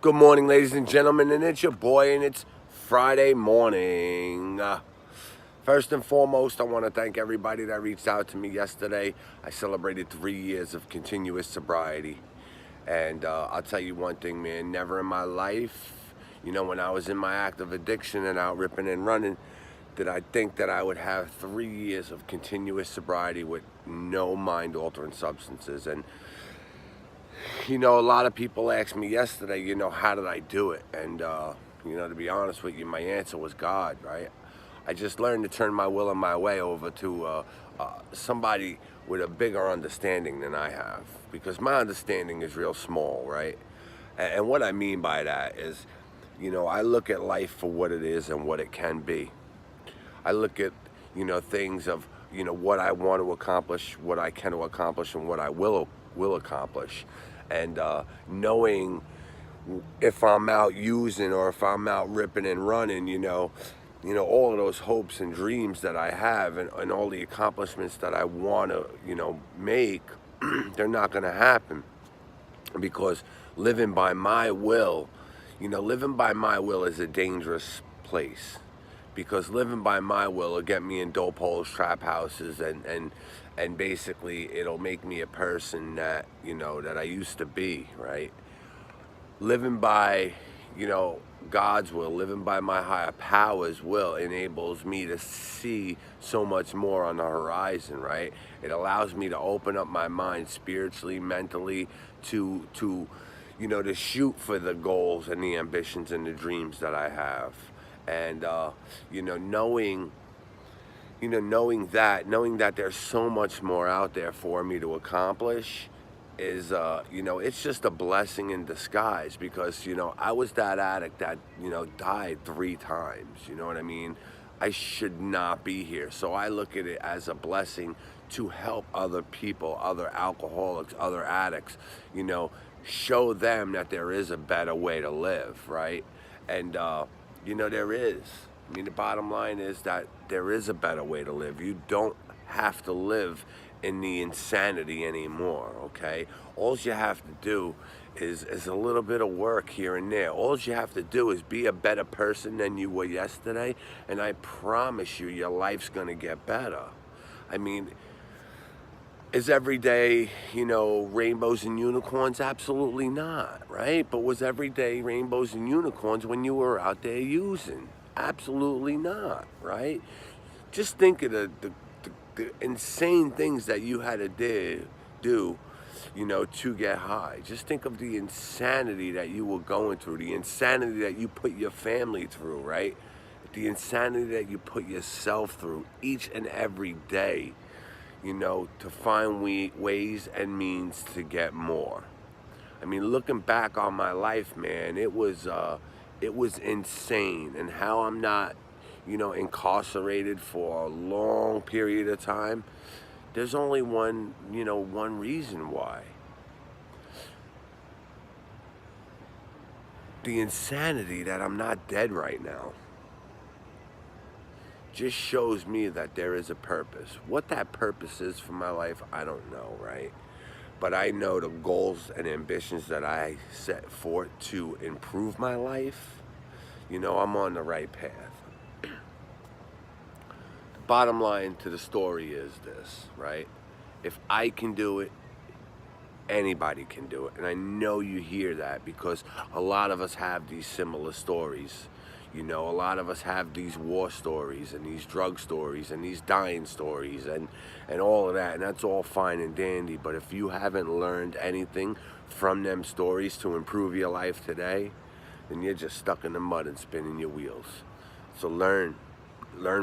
Good morning, ladies and gentlemen, and it's your boy, and it's Friday morning. First and foremost, I want to thank everybody that reached out to me yesterday. I celebrated 3 years of continuous sobriety. And I'll tell you one thing, man, never in my life, when I was in my active addiction and out ripping and running, did I think that I would have 3 years of continuous sobriety with no mind-altering substances. And a lot of people asked me yesterday, how did I do it? And, to be honest with you, my answer was God, right? I just learned to turn my will and my way over to somebody with a bigger understanding than I have. Because my understanding is real small, right? And what I mean by that is, I look at life for what it is and what it can be. I look at, things of, what I want to accomplish, what I can accomplish, and what I will accomplish. And knowing if I'm out using or if I'm out ripping and running, all of those hopes and dreams that I have and all the accomplishments that I want to, make, they're not going to happen because living by my will, living by my will is a dangerous place. Because living by my will will get me in dope holes, trap houses, and basically it'll make me a person that, that I used to be, right? Living by, God's will, living by my higher powers will enables me to see so much more on the horizon, right? It allows me to open up my mind spiritually, mentally, to to shoot for the goals and the ambitions and the dreams that I have. And knowing that there's so much more out there for me to accomplish is it's just a blessing in disguise. Because I was that addict that died 3 times. You know what I mean? I should not be here, so I look at it as a blessing to help other people, other alcoholics, other addicts, show them that there is a better way to live, right? And there is. I mean, the bottom line is that there is a better way to live. You don't have to live in the insanity anymore, okay? All you have to do is a little bit of work here and there. All you have to do is be a better person than you were yesterday, and I promise you, your life's gonna get better. I mean, is every day, rainbows and unicorns? Absolutely not, right? But was every day rainbows and unicorns when you were out there using? Absolutely not, right? Just think of the insane things that you had to do, to get high. Just think of the insanity that you were going through, the insanity that you put your family through, right? The insanity that you put yourself through each and every day, to find ways and means to get more. I mean, looking back on my life, man, it was insane. And how I'm not, incarcerated for a long period of time, there's only one reason why. The insanity that I'm not dead right now just shows me that there is a purpose. What that purpose is for my life, I don't know, right? But I know the goals and ambitions that I set forth to improve my life, I'm on the right path. The bottom line to the story is this, right? If I can do it, anybody can do it. And I know you hear that because a lot of us have these similar stories. A lot of us have these war stories and these drug stories and these dying stories and all of that. And that's all fine and dandy. But if you haven't learned anything from them stories to improve your life today, then you're just stuck in the mud and spinning your wheels. So learn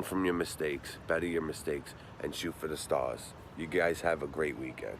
from your mistakes, better your mistakes, and shoot for the stars. You guys have a great weekend.